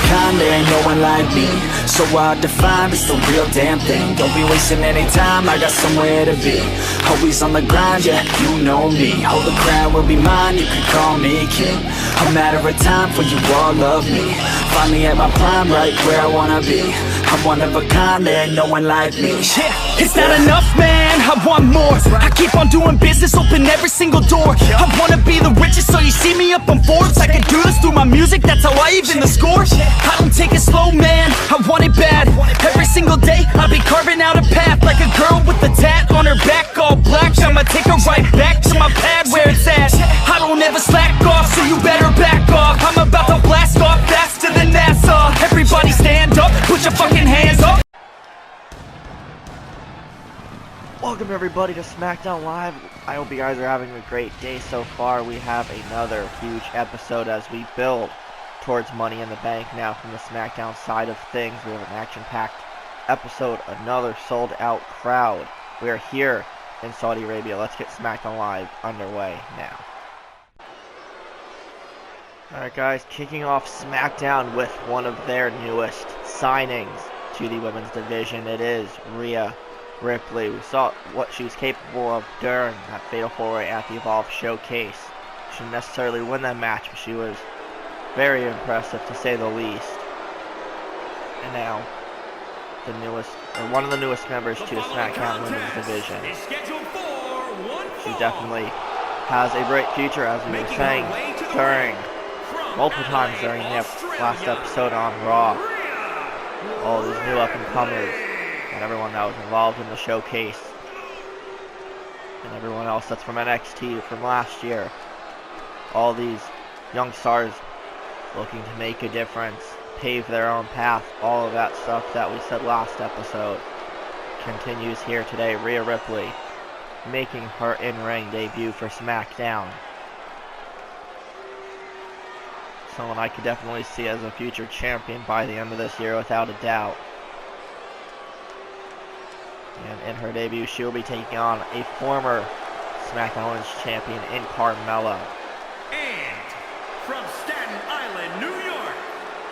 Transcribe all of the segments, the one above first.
kind, there ain't no one like me. So hard to find, it's the real damn thing. Don't be wasting any time, I got somewhere to be. Always on the grind, yeah, you know me. Hold the crown will be mine, you can call me king. A matter of time for you all love me. Finally at my prime, right where I wanna be. I'm one of a kind, there ain't no one like me. Yeah, it's not enough, man, I want more. I keep on doing business, open every single door. I wanna be the richest, so you see me up on Forbes. I can do this through my music, that's how I even the score. I don't take it slow, man, I want it bad. Every single day, I'll be carving out a path. Like a girl with a tat on her back, all black. I'ma take her right back to my pad where it's at. I don't ever slack off, so you better back off. I'm about to blast off faster than NASA. Everybody stand up, put your fucking hands up. Welcome everybody to SmackDown Live. I hope you guys are having a great day so far. We have another huge episode as we build towards Money in the Bank now from the SmackDown side of things. We have an action-packed episode, another sold-out crowd. We are here in Saudi Arabia. Let's get SmackDown Live underway now. Alright guys, kicking off SmackDown with one of their newest signings to the women's division. It is Rhea Ripley. We saw what she was capable of during that Fatal 4-Way at the Evolve Showcase. She didn't necessarily win that match, but she was very impressive to say the least. And now, the newest, or one of the newest members to the SmackDown Women's Division. She definitely has a bright future, as we were saying multiple times during the last episode on Raw. All these new up-and-comers and everyone that was involved in the showcase, and everyone else that's from NXT from last year. All these young stars looking to make a difference, pave their own path, all of that stuff that we said last episode continues here today. Rhea Ripley making her in-ring debut for SmackDown. Someone I could definitely see as a future champion by the end of this year without a doubt. And in her debut, she will be taking on a former SmackDown Women's Champion in Carmella. And from Staten Island, New York,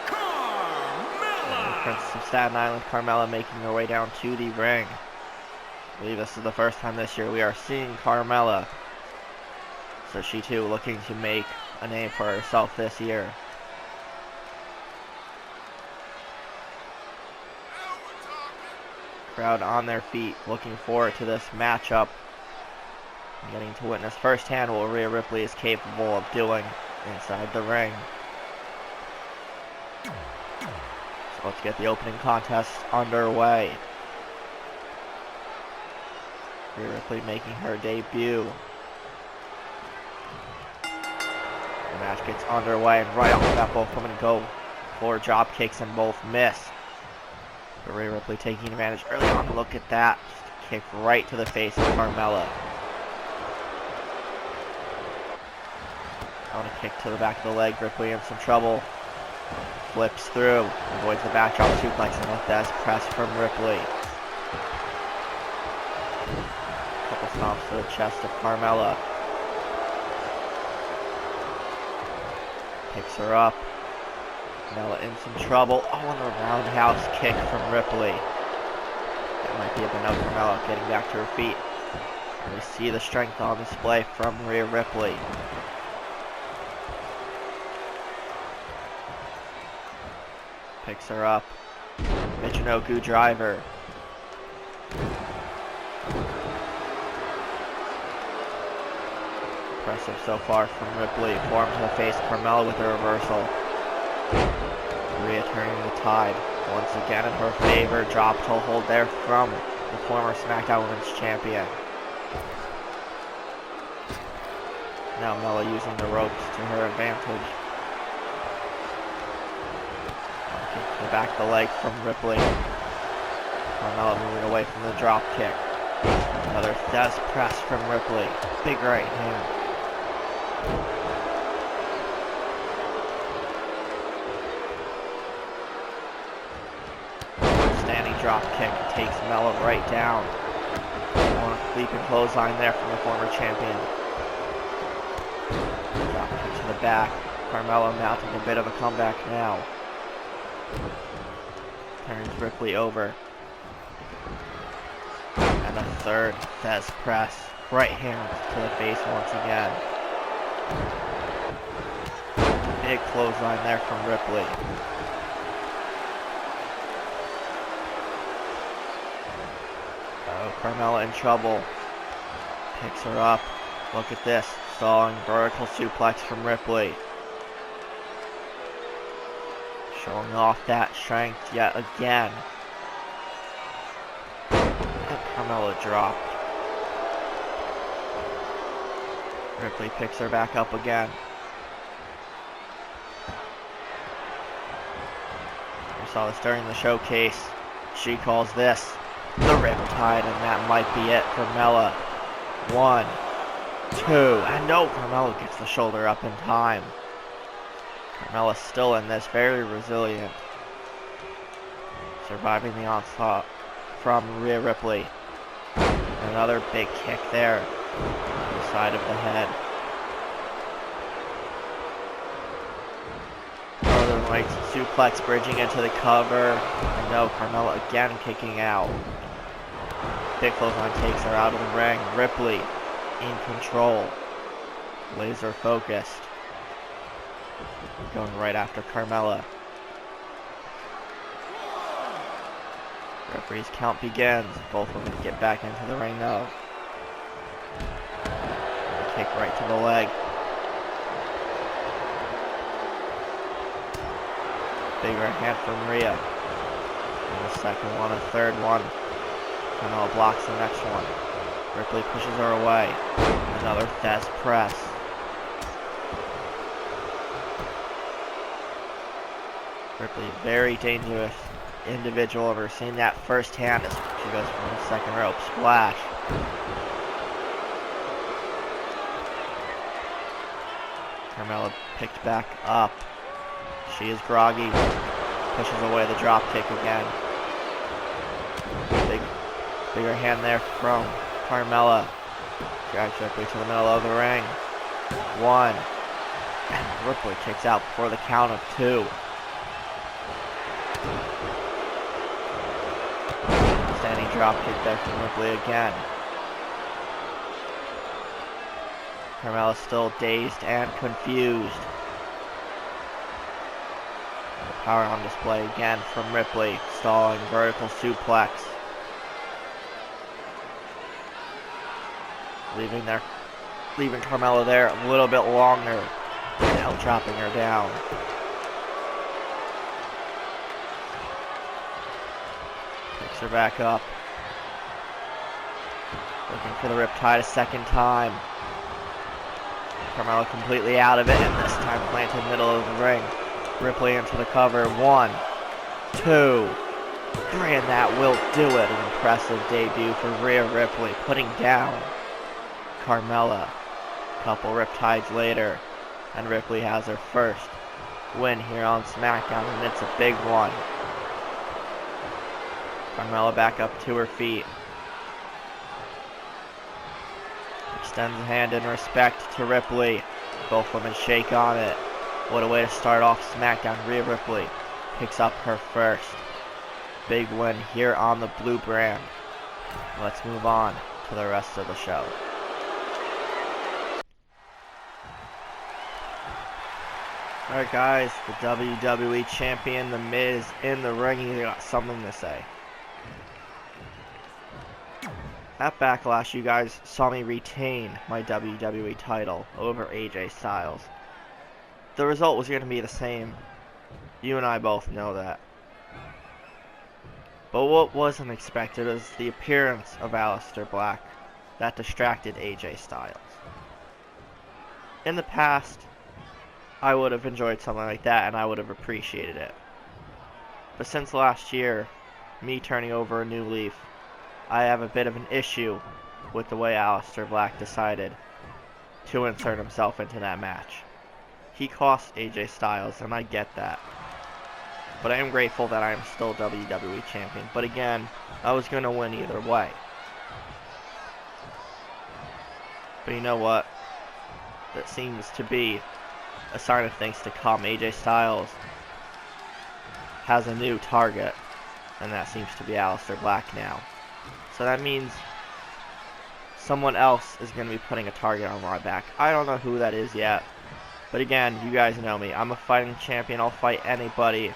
Carmella! The Princess of Staten Island, Carmella, making her way down to the ring. I believe this is the first time this year we are seeing Carmella. So she too looking to make a name for herself this year. Crowd on their feet, looking forward to this matchup. And getting to witness firsthand what Rhea Ripley is capable of doing inside the ring. So let's get the opening contest underway. Rhea Ripley making her debut. The match gets underway, and right off the bat, both women go for drop kicks and both miss. But Rhea Ripley taking advantage early on. Look at that. Just a kick right to the face of Carmella. On a kick to the back of the leg. Ripley in some trouble. Flips through. Avoids the backdrop suplex, and let that press from Ripley. Couple stomps to the chest of Carmella. Picks her up. Carmella in some trouble. Oh, and a roundhouse kick from Ripley. That might be enough for Carmella getting back to her feet. And we see the strength on display from Rhea Ripley. Picks her up. Michinoku driver. Impressive so far from Ripley. Form to the face. Carmella with a reversal. Rhea turning the tide once again in her favor. Drop toe hold there from the former SmackDown Women's Champion. Now Mella using the ropes to her advantage. Kick to the back of the leg from Ripley. Carmella moving away from the drop kick. Another Thesz press from Ripley. Big right hand. Standing drop kick takes Mella right down. On a leaping clothesline there from the former champion. Drop kick to the back. Carmella mounting a bit of a comeback now. Turns Ripley over. And a third Fez press. Right hand to the face once again. Big clothesline there from Ripley. Oh, Carmella in trouble. Picks her up. Look at this. Stalling vertical suplex from Ripley. Showing off that strength yet again. And Carmella dropped. Ripley picks her back up again. We saw this during the showcase. She calls this the Riptide, and that might be it for Carmella. 1, 2, and no, Carmella gets the shoulder up in time. Carmella's still in this, very resilient. Surviving the onslaught from Rhea Ripley. Another big kick there. On the side of the head. Northern Lights suplex bridging into the cover. And no, Carmella again kicking out. Big clothesline takes her out of the ring. Ripley in control. Laser focused. Going right after Carmella. Referee's count begins. Both of them get back into the ring though. Kick right to the leg. Big right hand from Rhea. And a second one, a third one. Carmella blocks the next one. Ripley pushes her away. Another Fez press. Ripley, very dangerous individual. I've ever seen that firsthand as she goes from the second rope. Splash. Carmella picked back up. She is groggy. Pushes away the drop kick again. Bigger hand there from Carmella. Drags Ripley to the middle of the ring. 1. And Ripley kicks out before the count of 2. Standing drop kick there from Ripley again. Carmella still dazed and confused. Power on display again from Ripley. Stalling vertical suplex. Leaving Carmella there a little bit longer. Now dropping her down. Picks her back up. Looking for the Riptide a second time. Carmella completely out of it, and this time planted middle of the ring. Ripley into the cover. 1, 2, 3, and that will do it. An impressive debut for Rhea Ripley, putting down Carmella. A couple Riptides later, and Ripley has her first win here on SmackDown, and it's a big one. Carmella back up to her feet. Extends a hand in respect to Ripley. Both women shake on it. What a way to start off SmackDown. Rhea Ripley picks up her first big win here on the blue brand. Let's move on to the rest of the show. Alright guys, the WWE Champion, The Miz, in the ring. He's got something to say. At Backlash, you guys saw me retain my WWE title over AJ Styles. The result was going to be the same. You and I both know that. But what wasn't expected was the appearance of Aleister Black that distracted AJ Styles. In the past, I would have enjoyed something like that and I would have appreciated it. But since last year, me turning over a new leaf, I have a bit of an issue with the way Aleister Black decided to insert himself into that match. He cost AJ Styles, and I get that. But I am grateful that I am still WWE Champion. But again, I was going to win either way. But you know what? That seems to be a sign of things to come. AJ Styles has a new target, and that seems to be Aleister Black now. So that means someone else is going to be putting a target on my back. I don't know who that is yet, but again, you guys know me. I'm a fighting champion. I'll fight anybody,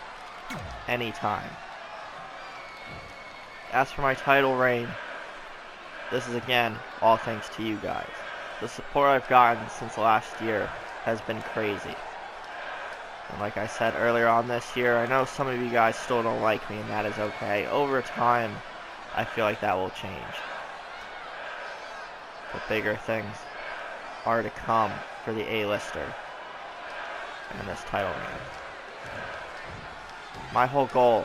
anytime. As for my title reign, this is again all thanks to you guys. The support I've gotten since last year has been crazy. And like I said earlier on this year, I know some of you guys still don't like me, and that is okay. Over time, I feel like that will change. But bigger things are to come for the A-lister and this title reign. My whole goal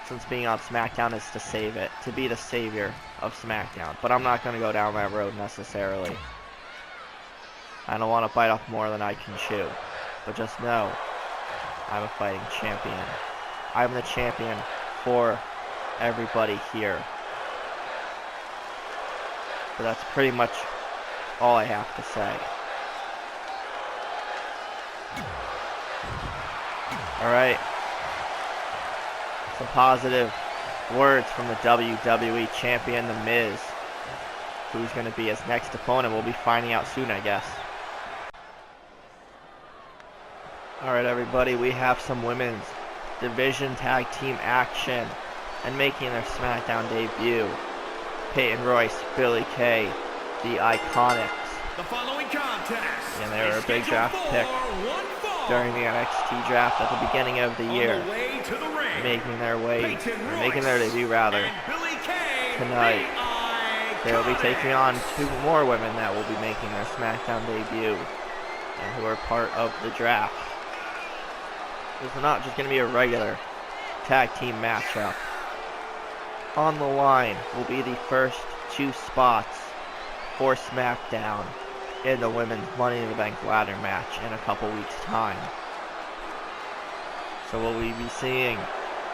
since being on SmackDown is to save it, to be the savior of SmackDown. But I'm not going to go down that road necessarily. I don't want to bite off more than I can chew. But just know, I'm a fighting champion. I'm the champion for everybody here. But that's pretty much all I have to say. Alright. Some positive words from the WWE Champion, The Miz. Who's going to be his next opponent? We'll be finding out soon, I guess. Alright everybody, we have some women's division tag team action. And making their SmackDown debut, Peyton Royce, Billie Kay, the Iconics. The following contest. And they were a big draft pick during the NXT draft at the beginning of the year. Making their debut rather tonight. They will be taking on two more women that will be making their SmackDown debut and who are part of the draft. This is not just going to be a regular tag team matchup. On the line will be the first two spots for SmackDown in the women's Money in the Bank ladder match in a couple weeks' time. So will we be seeing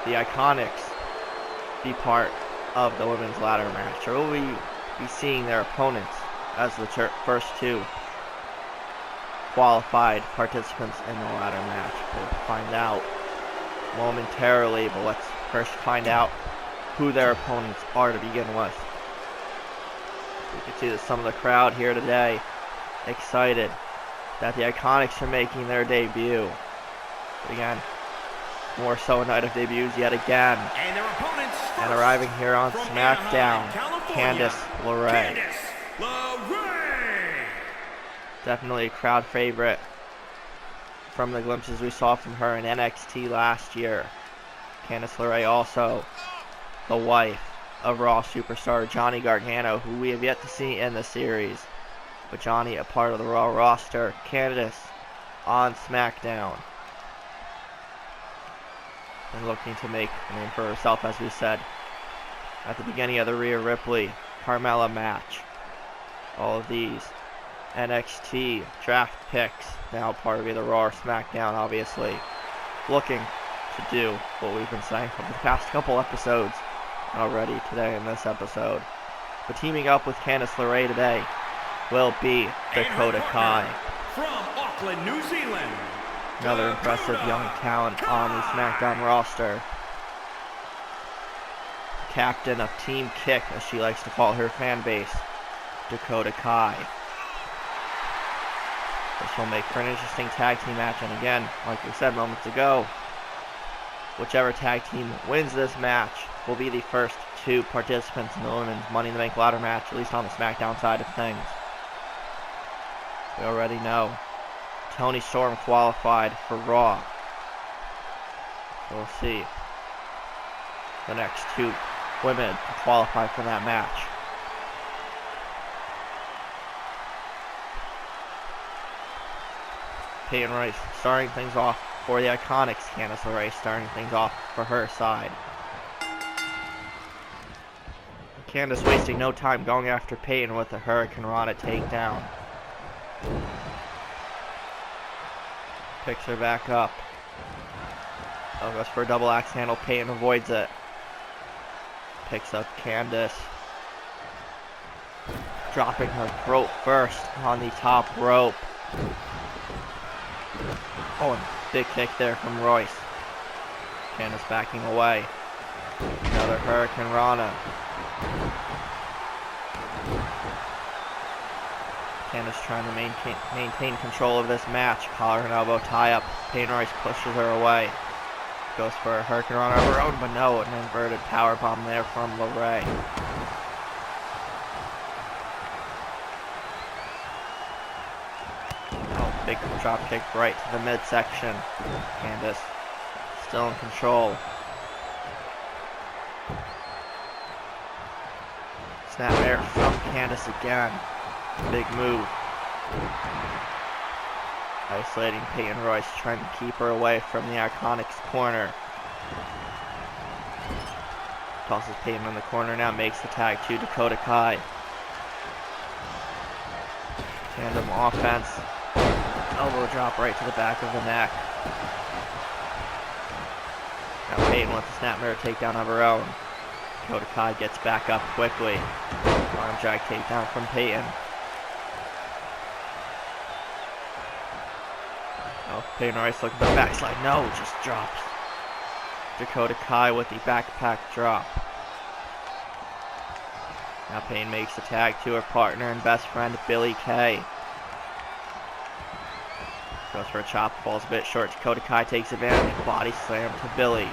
the Iconics be part of the women's ladder match, or will we be seeing their opponents as the first two qualified participants in the ladder match? We'll find out momentarily, but let's first find out who their opponents are to begin with. You can see that some of the crowd here today excited that the Iconics are making their debut. But again, more so a night of debuts yet again. And their opponents and arriving here on SmackDown, Candice LeRae. Definitely a crowd favorite from the glimpses we saw from her in NXT last year. Candice LeRae also the wife of Raw superstar Johnny Gargano, who we have yet to see in the series. But Johnny a part of the Raw roster. Candice on SmackDown. And looking to make a name for herself, as we said at the beginning of the Rhea Ripley Carmella match. All of these NXT draft picks, now part of either Raw or SmackDown, obviously. Looking to do what we've been saying for the past couple episodes already today in this episode. But teaming up with Candice LeRae today will be Dakota Kai. From Auckland, New Zealand. Another impressive young talent on the SmackDown roster. Captain of Team Kick, as she likes to call her fan base, Dakota Kai. This will make for an interesting tag team match, and again, like we said moments ago, whichever tag team wins this match will be the first two participants in the women's Money in the Bank ladder match, at least on the SmackDown side of things. We already know Toni Storm qualified for Raw. We'll see the next two women to qualify for that match. Peyton Royce starting things off for the Iconics. Candice LeRae starting things off for her side. Candice wasting no time going after Peyton with the Hurricane Rana takedown. Picks her back up. Oh, goes for a double axe handle. Peyton avoids it. Picks up Candice. Dropping her throat first on the top rope. Oh, and big kick there from Royce. Candace backing away. Another Hurricane Rana. Candace trying to maintain control of this match. Collar and elbow tie up. Peyton Royce pushes her away. Goes for a Hurricane Rana of her own, but no, an inverted powerbomb there from LeRae. Oh, big drop kick right to the midsection. Candace still in control. Snapmare from Candace again. Big move. Isolating Peyton Royce, trying to keep her away from the Iconics corner. Tosses Peyton in the corner now, makes the tag to Dakota Kai. Tandem offense. Elbow drop right to the back of the neck. Now Peyton with the snapmare takedown of her own. Dakota Kai gets back up quickly. Arm drag takedown from Peyton. Oh, Peyton Royce looking for the backslide. No, just drops. Dakota Kai with the backpack drop. Now Peyton makes the tag to her partner and best friend, Billie Kay. Goes for a chop, falls a bit short. Dakota Kai takes advantage. Body slam to Billie.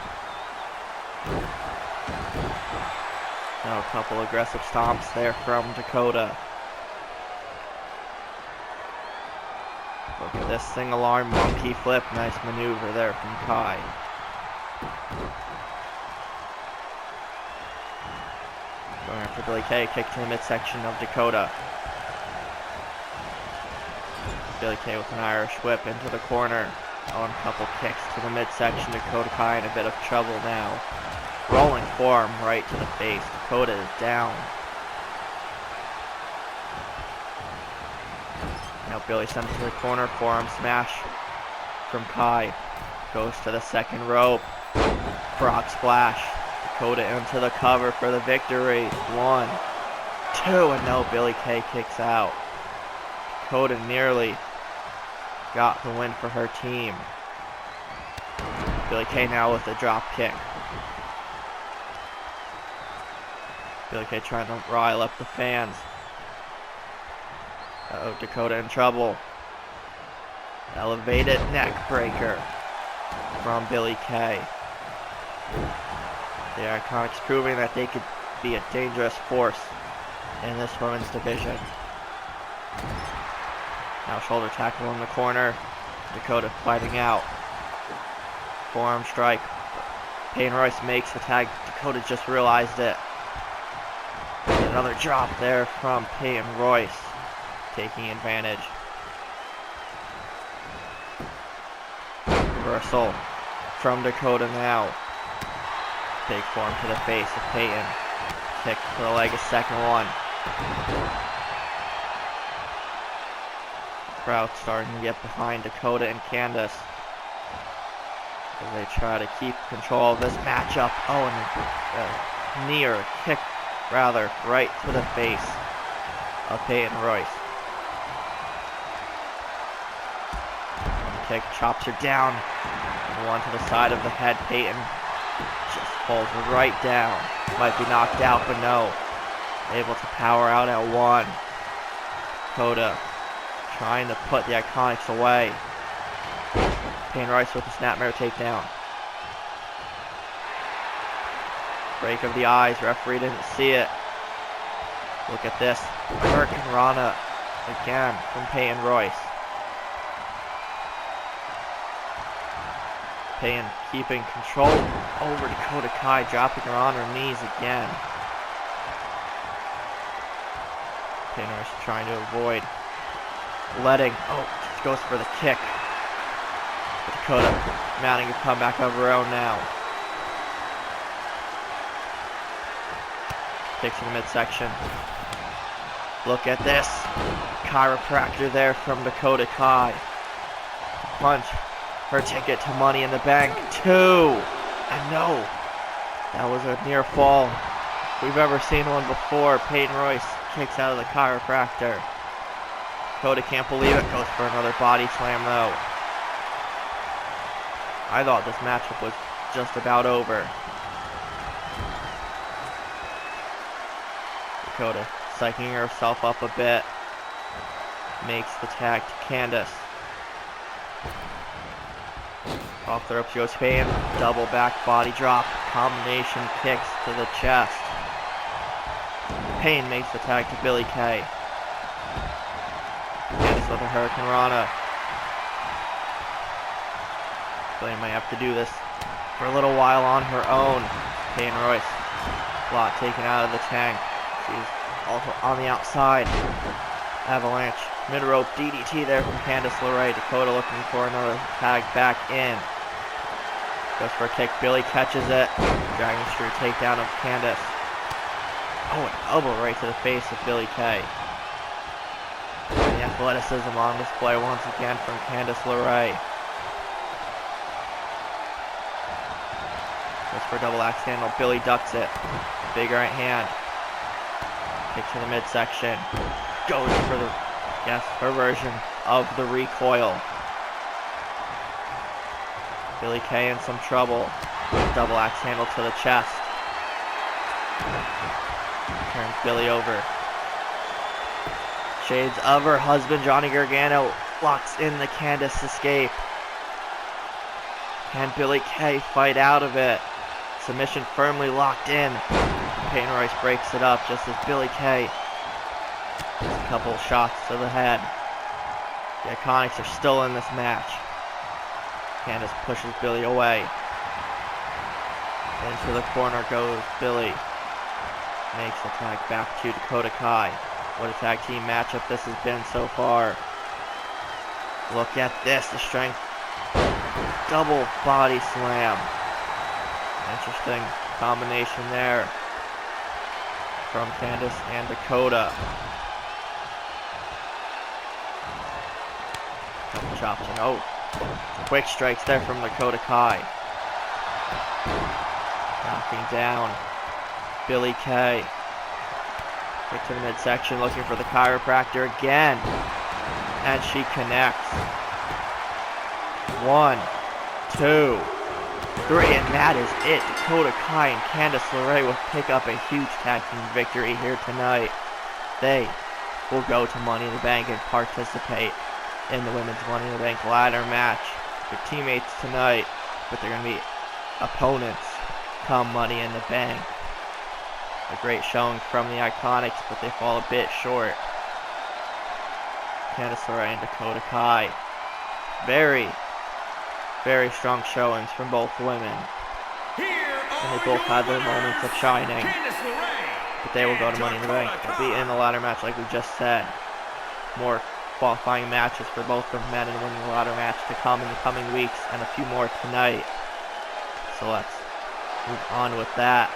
Now a couple aggressive stomps there from Dakota. Look at this single-arm monkey flip. Nice maneuver there from Kai. Going after Billie Kay. Kick to the midsection of Dakota. Billie Kay with an Irish whip into the corner. Oh, and a couple kicks to the midsection. Dakota Kai in a bit of trouble now. Rolling forearm right to the face. Dakota is down. Now Billie sends to the corner, forearm smash from Kai. Goes to the second rope. Frog splash. Dakota into the cover for the victory. 1, 2, and no, Billie Kay kicks out. Dakota nearly got the win for her team. Billie Kay now with a drop kick. Billie Kay trying to rile up the fans. Uh-oh, Dakota in trouble. Elevated neck breaker from Billie Kay. The Iconics proving that they could be a dangerous force in this women's division. Now shoulder tackle in the corner. Dakota fighting out. Forearm strike. Peyton Royce makes the tag. Dakota just realized it. Another drop there from Peyton Royce, taking advantage. Reversal from Dakota now. Big form to the face of Peyton. Kick to the leg, a second one. Crowd starting to get behind Dakota and Candace as they try to keep control of this matchup. Oh, and a knee or a kick, rather, right to the face of Peyton Royce. Kick chops her down. And one to the side of the head. Peyton just falls right down. Might be knocked out, but no. Able to power out at 1. Dakota trying to put the Iconics away. Peyton Royce with the snapmare takedown. Break of the eyes. Referee didn't see it. Look at this. Hurricane Rana again from Peyton Royce. Peyton keeping control over Dakota Kai, dropping her on her knees again. Peyton Royce trying to avoid letting. Oh, goes for the kick. Dakota mounting a comeback of her own now. Kicks in the midsection. Look at this. Chiropractor there from Dakota Kai. Punch. Her ticket to Money in the Bank. 2. And no. That was a near fall. If we've ever seen one before. Peyton Royce kicks out of the chiropractor. Dakota can't believe it. Goes for another body slam though. I thought this matchup was just about over. Dakota psyching herself up a bit. Makes the tag to Candice. Off the ropes goes Payne. Double back body drop. Combination kicks to the chest. Payne makes the tag to Billie Kay. Candice with a Hurricane Rana. Billie might have to do this for a little while on her own. Payne Royce. Lot taken out of the tank. She's also on the outside. Avalanche. Mid-rope DDT there from Candice LeRae. Dakota looking for another tag back in. Goes for a kick. Billie catches it. Dragon Screw takedown of Candice. Oh, an elbow right to the face of Billie Kay. And the athleticism on display once again from Candice LeRae. Goes for a double axe handle. Billie ducks it. Big right hand. Kick to the midsection. Goes for the, her version of the recoil. Billie Kay in some trouble. Double axe handle to the chest. Turns Billie over. Shades of her husband, Johnny Gargano, locks in the Candice escape. Can Billie Kay fight out of it? Submission firmly locked in. Peyton Royce breaks it up just as Billie Kay gets a couple shots to the head. The Iconics are still in this match. Candice pushes Billie away. Into the corner goes Billie. Makes the tag back to Dakota Kai. What a tag team matchup this has been so far. Look at this, the strength. Double body slam. Interesting combination there from Candice and Dakota. Couple chops and quick strikes there from Dakota Kai. Knocking down Billie Kay. Kick to the midsection, looking for the chiropractor again. And she connects. 1, 2, 3, and that is it. Dakota Kai and Candice LeRae will pick up a huge tag team victory here tonight. They will go to Money in the Bank and participate in the Women's Money in the Bank ladder match. Their teammates tonight, but they're going to be opponents come Money in the Bank. A great showing from the Iconics, but they fall a bit short. Candice LeRae and Dakota Kai. Very, very strong showings from both women. And they both had their moments of shining. But they will go to Money in the Bank. They'll be in the ladder match like we just said. More qualifying matches for both the men and women ladder match to come in the coming weeks, and a few more tonight. So let's move on with that.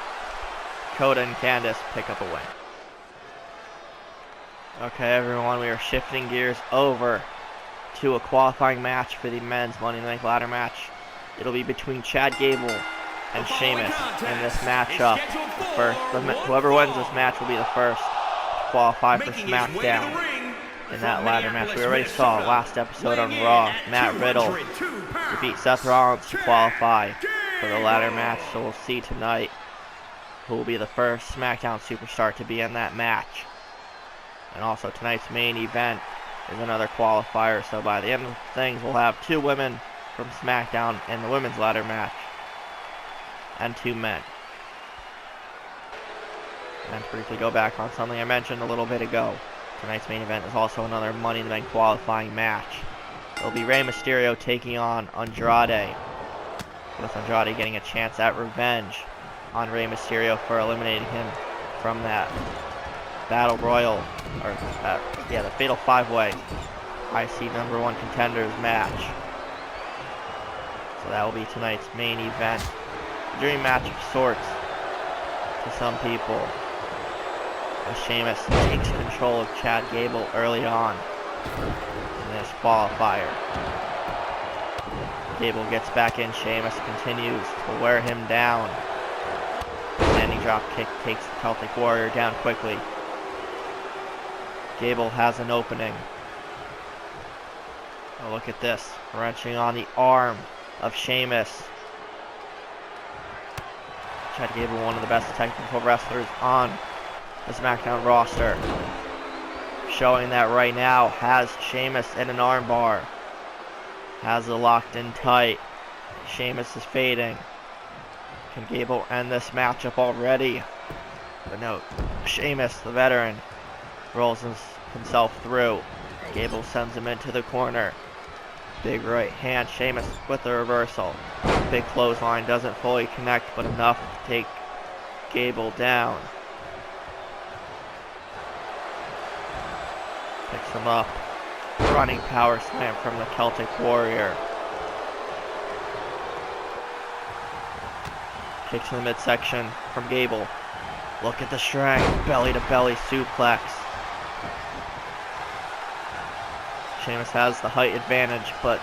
Dakota and Candice pick up a win. Okay, everyone, we are shifting gears over to a qualifying match for the men's Money in the Bank ladder match. It'll be between Chad Gable and Sheamus in this matchup. Whoever wins this match will be the first to qualify for SmackDown in that ladder match. We already saw last episode on Raw, Matt Riddle defeat Seth Rollins to qualify for the ladder match, so we'll see tonight who will be the first SmackDown superstar to be in that match. And also tonight's main event is another qualifier, so by the end of things we'll have 2 women from SmackDown in the women's ladder match and 2 men. And to briefly go back on something I mentioned a little bit ago, tonight's main event is also another Money in the Bank qualifying match. It'll be Rey Mysterio taking on Andrade, with Andrade getting a chance at revenge on Rey Mysterio for eliminating him from that Battle Royal, or the Fatal 5-Way IC #1 Contenders match. So that will be tonight's main event. A dream match of sorts to some people, as Sheamus takes control of Chad Gable early on in this qualifier. Gable gets back in. Sheamus continues to wear him down. Standing drop kick takes the Celtic Warrior down quickly. Gable has an opening. Oh, look at this. Wrenching on the arm of Sheamus. Chad Gable, one of the best technical wrestlers on the SmackDown roster. Showing that right now, has Sheamus in an armbar. Has it locked in tight. Sheamus is fading. Can Gable end this matchup already? But no, Sheamus, the veteran, rolls himself through. Gable sends him into the corner. Big right hand, Sheamus with the reversal. Big clothesline, doesn't fully connect, but enough to take Gable down. Picks him up. Running power slam from the Celtic Warrior. Kicks in the midsection from Gable. Look at the strength. Belly to belly suplex. Sheamus has the height advantage, but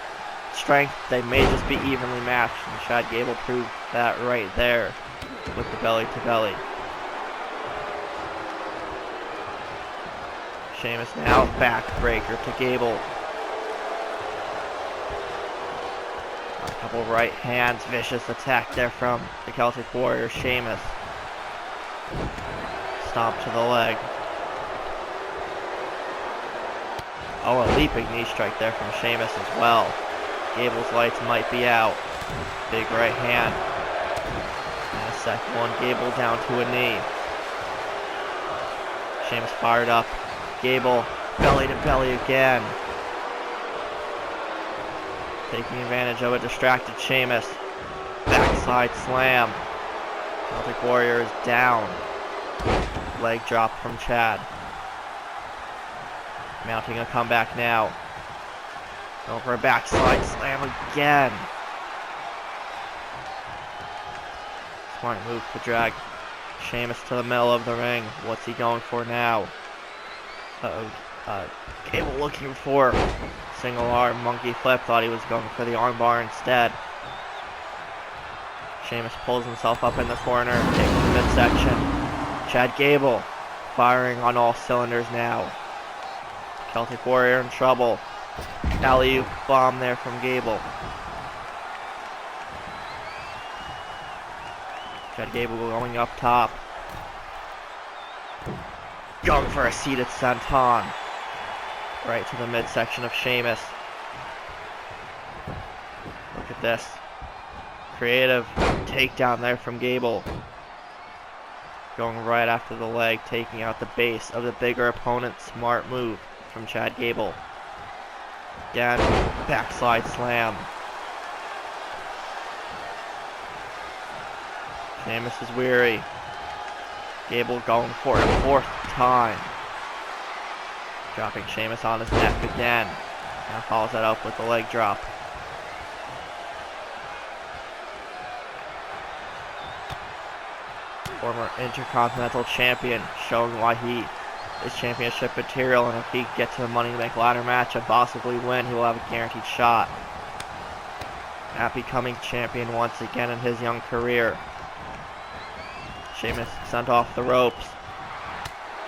strength, they may just be evenly matched, and Chad Gable proved that right there with the belly to belly. Sheamus now backbreaker to Gable. A couple right hands, vicious attack there from the Celtic Warrior, Sheamus. Stomp to the leg. Oh, a leaping knee strike there from Sheamus as well. Gable's lights might be out. Big right hand. And a second one, Gable down to a knee. Sheamus fired up. Gable, belly to belly again. Taking advantage of a distracted Sheamus. Backside slam. Celtic Warrior is down. Leg drop from Chad. Mounting a comeback now. Going for a backslide slam again. Smart move to drag Sheamus to the middle of the ring. What's he going for now? Gable looking for single arm monkey flip. Thought he was going for the armbar instead. Sheamus pulls himself up in the corner, taking the midsection. Chad Gable firing on all cylinders now. Celtic Warrior in trouble. Alley-oop bomb there from Gable. Chad Gable going up top. Going for a seated senton. Right to the midsection of Sheamus. Look at this. Creative takedown there from Gable. Going right after the leg, taking out the base of the bigger opponent. Smart move from Chad Gable. Again, backslide slam. Sheamus is weary. Gable going for it 4th time. Dropping Sheamus on his neck again. Now follows that up with the leg drop. Former Intercontinental Champion, showing why he is championship material, and if he gets to the Money in the Bank ladder match and possibly win, he will have a guaranteed shot at becoming champion once again in his young career. Sheamus sent off the ropes.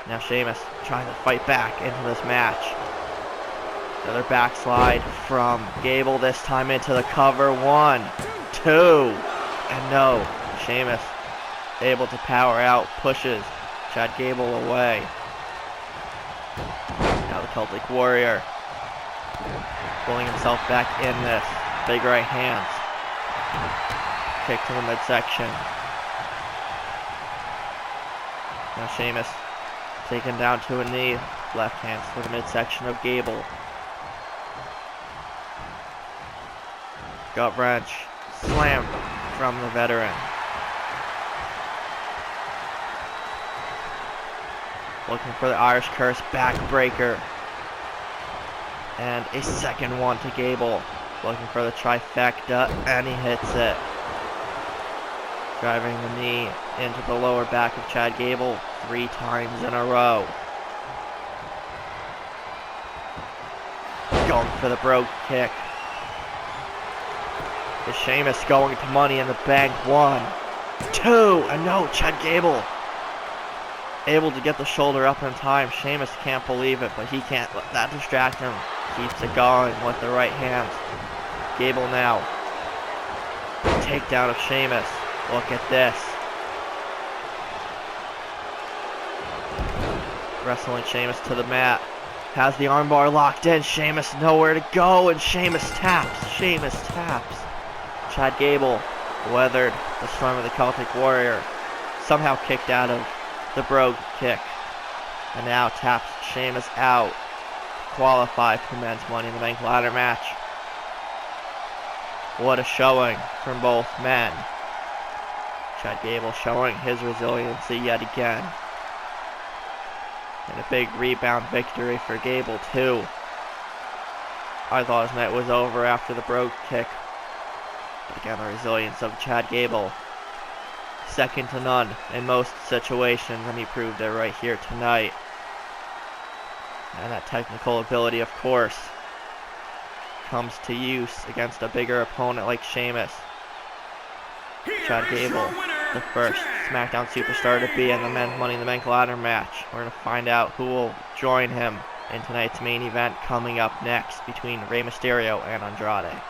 Now Sheamus trying to fight back into this match. Another backslide from Gable, this time into the cover. 1, 2, and no. Sheamus able to power out, pushes Chad Gable away. Now the Celtic Warrior pulling himself back in this. Big right hands. Kick to the midsection. Now Sheamus taken down to a knee. Left hands to the midsection of Gable. Gut wrench. Slam from the veteran. Looking for the Irish Curse backbreaker. And a second one to Gable. Looking for the trifecta, and he hits it. Driving the knee into the lower back of Chad Gable 3 times in a row. Going for the brogue kick. Is Sheamus going to Money in the Bank? 1, 2, and no, Chad Gable able to get the shoulder up in time. Sheamus can't believe it, but he can't let that distract him. Keeps it going with the right hands. Gable now. Takedown of Sheamus. Look at this. wrestling Sheamus to the mat. Has the armbar locked in. Sheamus nowhere to go, and Sheamus taps. Chad Gable weathered the storm of the Celtic Warrior. Somehow kicked out of the brogue kick. And now taps Sheamus out. Qualify for men's Money in the Bank ladder match. What a showing from both men. Chad Gable showing his resiliency yet again. And a big rebound victory for Gable too. I thought his night was over after the brogue kick. But again, the resilience of Chad Gable, second to none in most situations, and he proved it right here tonight. And that technical ability, of course, comes to use against a bigger opponent like Sheamus. Chad Gable, the first SmackDown superstar to be in the men's Money in the Bank ladder match. We're going to find out who will join him in tonight's main event coming up next between Rey Mysterio and Andrade.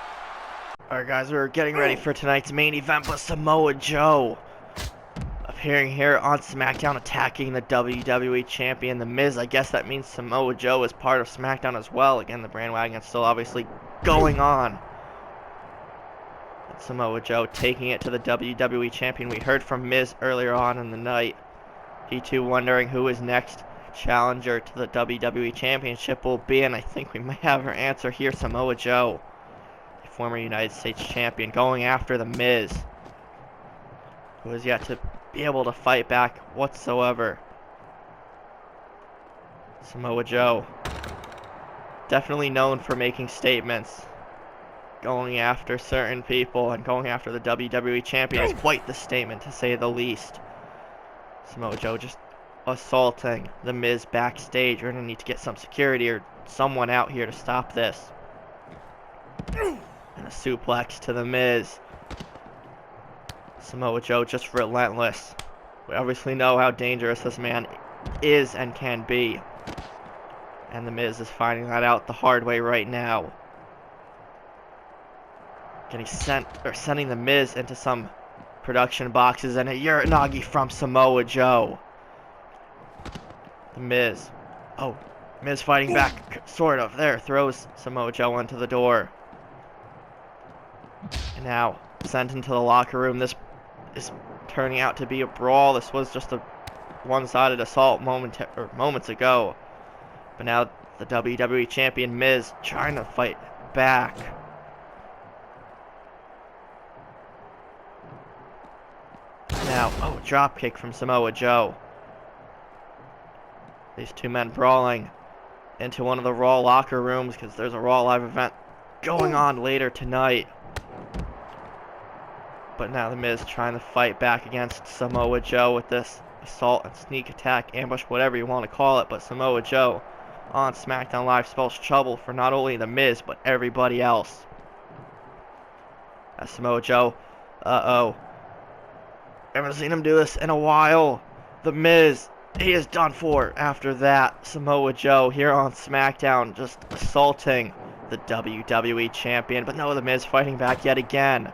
Alright guys, we're getting ready for tonight's main event, but Samoa Joe appearing here on SmackDown, attacking the WWE Champion, The Miz. I guess that means Samoa Joe is part of SmackDown as well. Again, the bandwagon is still obviously going on. Samoa Joe taking it to the WWE Champion. We heard from Miz earlier on in the night. He too wondering who his next challenger to the WWE Championship will be, and I think we might have our answer here. Samoa Joe, the former United States Champion, going after The Miz, who has yet to be able to fight back whatsoever. Samoa Joe, definitely known for making statements, going after certain people, and going after the WWE Champion is quite the statement, to say the least. Samoa Joe just assaulting The Miz backstage. We're going to need to get some security or someone out here to stop this. And a suplex to The Miz. Samoa Joe just relentless. We obviously know how dangerous this man is and can be. And The Miz is finding that out the hard way right now. Sending The Miz into some production boxes, and a Uranagi from Samoa Joe. The Miz. Oh, Miz fighting back, sort of. There, throws Samoa Joe into the door. And now, sent into the locker room. This is turning out to be a brawl. This was just a one-sided assault moments ago. But now, the WWE Champion Miz trying to fight back. Now, oh, drop kick from Samoa Joe. These two men brawling into one of the Raw locker rooms, because there's a Raw live event going on later tonight. But now The Miz trying to fight back against Samoa Joe with this assault and sneak attack, ambush, whatever you want to call it. But Samoa Joe on SmackDown Live spells trouble for not only The Miz, but everybody else. As Samoa Joe, I haven't seen him do this in a while. The Miz, he is done for after that. Samoa Joe here on SmackDown just assaulting the WWE Champion. But no, The Miz fighting back yet again.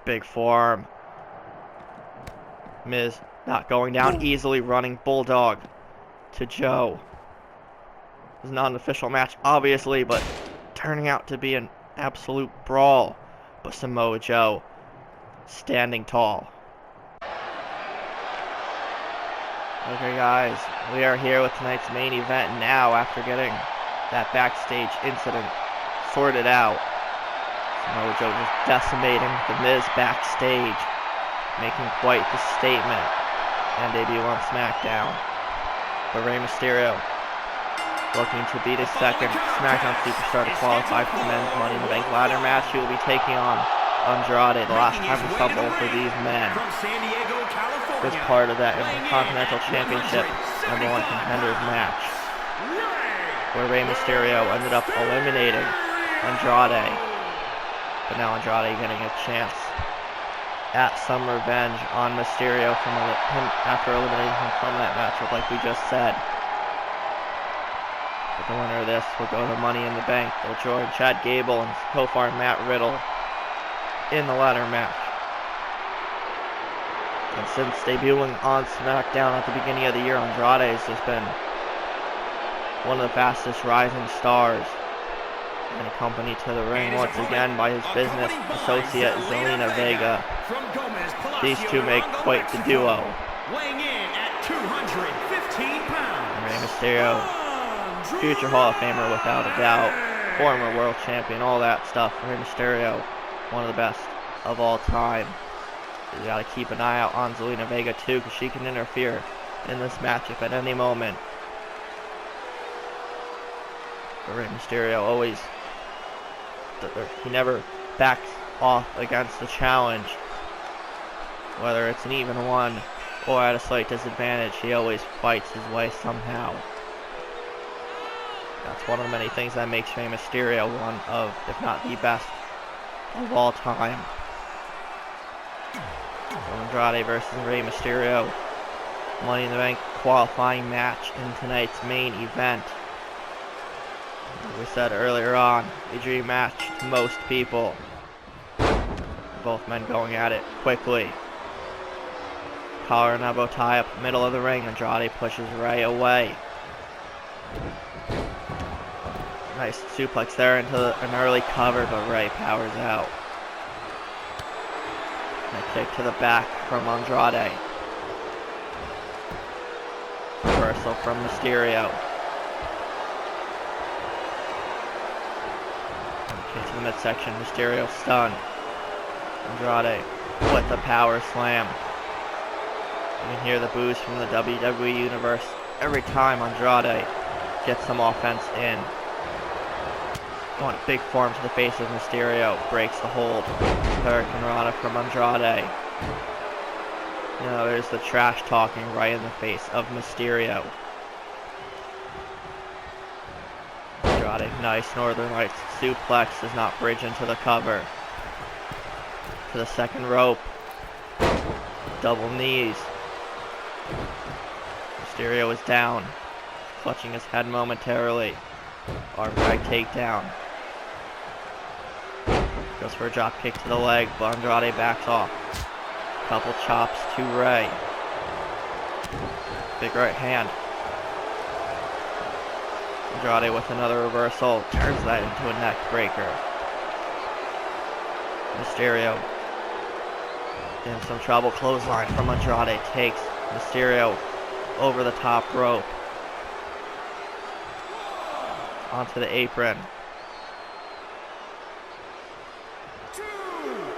Big forearm. Miz not going down easily, running Bulldog to Joe. It was not an official match, obviously, but turning out to be an absolute brawl. But Samoa Joe standing tall. Okay guys, we are here with tonight's main event now after getting that backstage incident sorted out. Samoa Joe just decimating The Miz backstage, making quite the statement and debut on SmackDown. But Rey Mysterio looking to be the second SmackDown superstar to qualify for the men's Money in the Bank ladder match. He will be taking on Andrade, the last time we saw both of these men. Was part of that Intercontinental Championship #1 contenders match, where Rey Mysterio ended up eliminating Andrade. But now Andrade getting a chance at some revenge on Mysterio from him after eliminating him from that matchup, like we just said. But the winner of this will go to Money in the Bank. They'll join Chad Gable and co-far Matt Riddle in the ladder match. And since debuting on SmackDown at the beginning of the year, Andrade has just been one of the fastest rising stars, and accompanied to the ring once again by his business associate Zelina Vega. These two make quite the duo. Weighing in at 215 pounds. Rey Mysterio, future Hall of Famer without a doubt, former world champion, all that stuff. Rey Mysterio, one of the best of all time. You gotta keep an eye out on Zelina Vega too, because she can interfere in this matchup at any moment. But Rey Mysterio always, he never backs off against the challenge. Whether it's an even one or at a slight disadvantage, he always fights his way somehow. That's one of the many things that makes Rey Mysterio one of, if not the best of all time. So Andrade versus Rey Mysterio, Money in the Bank qualifying match in tonight's main event. As we said earlier on, a dream match to most people. Both men going at it quickly. Collar and elbow tie up middle of the ring. Andrade pushes Rey away. Nice suplex there into an early cover, but Rey powers out. And a kick to the back from Andrade. Reversal from Mysterio. Kick to the midsection. Mysterio stunned. Andrade with the power slam. You can hear the boos from the WWE Universe every time Andrade gets some offense in. Going a big form to the face of Mysterio. Breaks the hold. Hurricane Rana from Andrade. You know, there's the trash talking right in the face of Mysterio. Andrade, nice Northern Lights suplex, does not bridge into the cover. To the second rope. Double knees. Mysterio is down. Clutching his head momentarily. Arm drag takedown. Goes for a drop kick to the leg, but Andrade backs off. Couple chops to Rey. Big right hand. Andrade with another reversal. Turns that into a neck breaker. Mysterio in some trouble. Clothesline from Andrade takes Mysterio over the top rope. Onto the apron.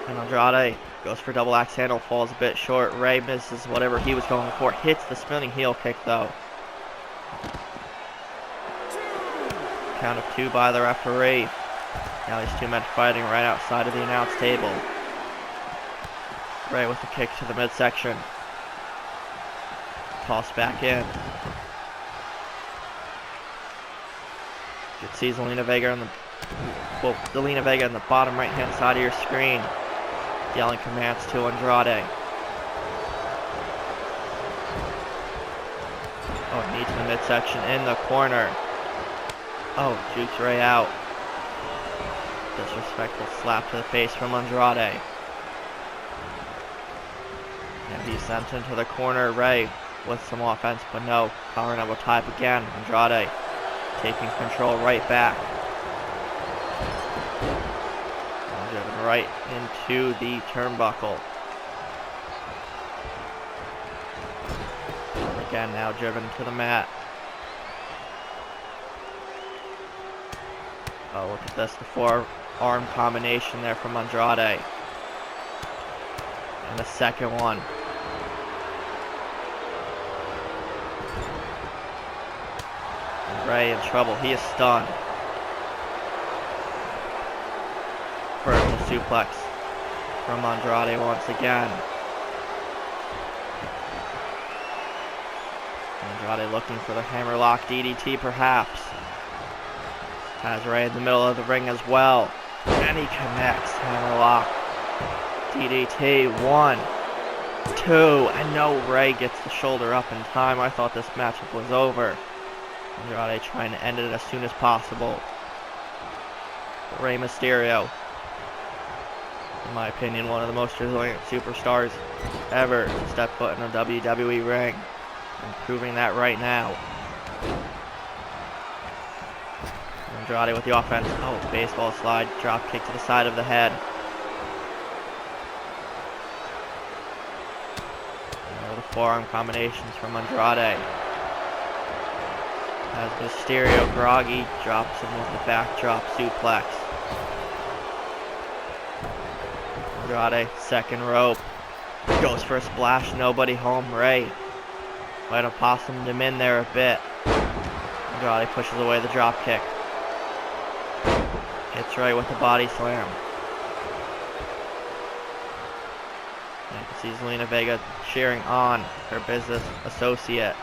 And Andrade goes for double axe handle, falls a bit short. Rey misses whatever he was going for. Hits the spinning heel kick though. Count of 2 by the referee. Now these two men fighting right outside of the announce table. Rey with the kick to the midsection. Tossed back in. You can see Zelina Vega on Zelina Vega in the bottom right hand side of your screen, yelling commands to Andrade. Oh, knee to the midsection in the corner. Oh, jukes Rey out. Disrespectful slap to the face from Andrade. And he's sent into the corner. Rey with some offense, but no. Collar and elbow type again. Andrade taking control right back. Driven right into the turnbuckle. Again, now driven to the mat. Oh, look at this. The forearm combination there from Andrade. And the second one. Rey in trouble. He is stunned. Vertical suplex from Andrade once again. Andrade looking for the hammerlock DDT perhaps. Has Rey in the middle of the ring as well. And he connects. Hammerlock. DDT. 1, 2. And no, Rey gets the shoulder up in time. I thought this matchup was over. Andrade trying to end it as soon as possible. Rey Mysterio in my opinion, one of the most resilient superstars ever to step foot in a WWE ring. And proving that right now. Andrade with the offense. Oh, baseball slide. Drop kick to the side of the head. The forearm combinations from Andrade. As Mysterio groggy, drops him with the backdrop suplex. Andrade, second rope. Goes for a splash, nobody home. Ray might have possummed him in there a bit. Andrade pushes away the drop kick. Hits Ray with the body slam. You can see Zelina Vega cheering on her business associate.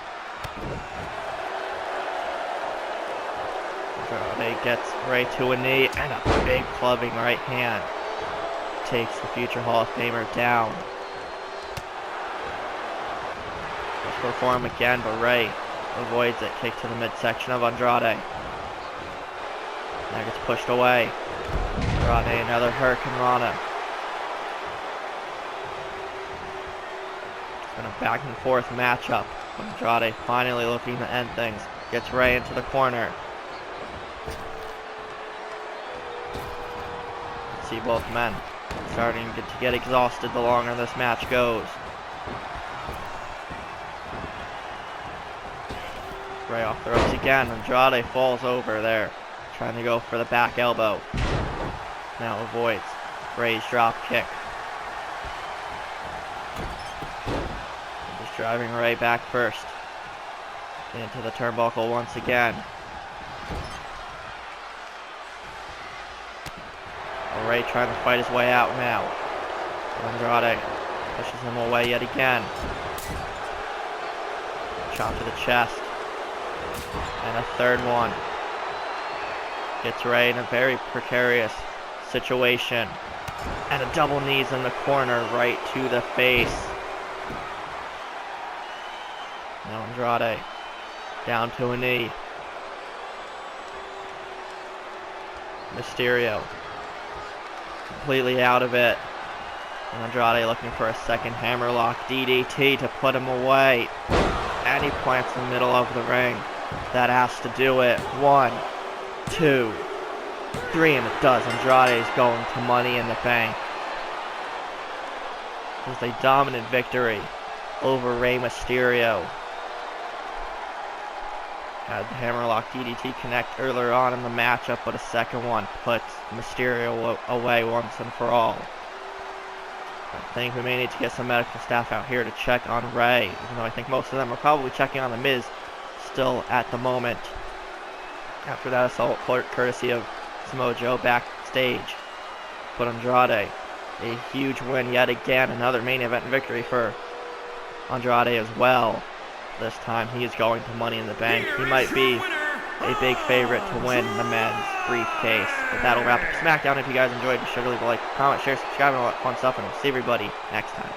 Andrade gets Ray to a knee and a big clubbing right hand. Takes the future Hall of Famer down. Goes for him again, but Ray avoids it. Kick to the midsection of Andrade. Now gets pushed away. Andrade, another Hurricane Rana. It's been a back and forth matchup. Andrade finally looking to end things. Gets Ray into the corner. See both men starting to get exhausted the longer this match goes. Ray off the ropes again. Andrade falls over there, trying to go for the back elbow. Now avoids Ray's drop kick. Just driving Ray back first. Into the turnbuckle once again. Ray trying to fight his way out now. Andrade pushes him away yet again. Chop to the chest. And a third one. Gets Ray in a very precarious situation. And a double knees in the corner right to the face. Now Andrade down to a knee. Mysterio completely out of it. And Andrade looking for a second hammerlock DDT to put him away. And he plants in the middle of the ring. That has to do it. 1, 2, 3, and it does. Andrade is going to Money in the Bank. It was a dominant victory over Rey Mysterio. Had the hammerlock DDT connect earlier on in the matchup, but a second one puts Mysterio away once and for all. I think we may need to get some medical staff out here to check on Ray, even though I think most of them are probably checking on The Miz still at the moment. After that assault, courtesy of Samoa Joe backstage. But Andrade, a huge win yet again, another main event victory for Andrade as well. This time he is going to Money in the Bank. He might be a big favorite to win the men's briefcase. But that'll wrap up SmackDown. If you guys enjoyed, be sure to leave a like, comment, share, subscribe, and all that fun stuff. And we'll see everybody next time.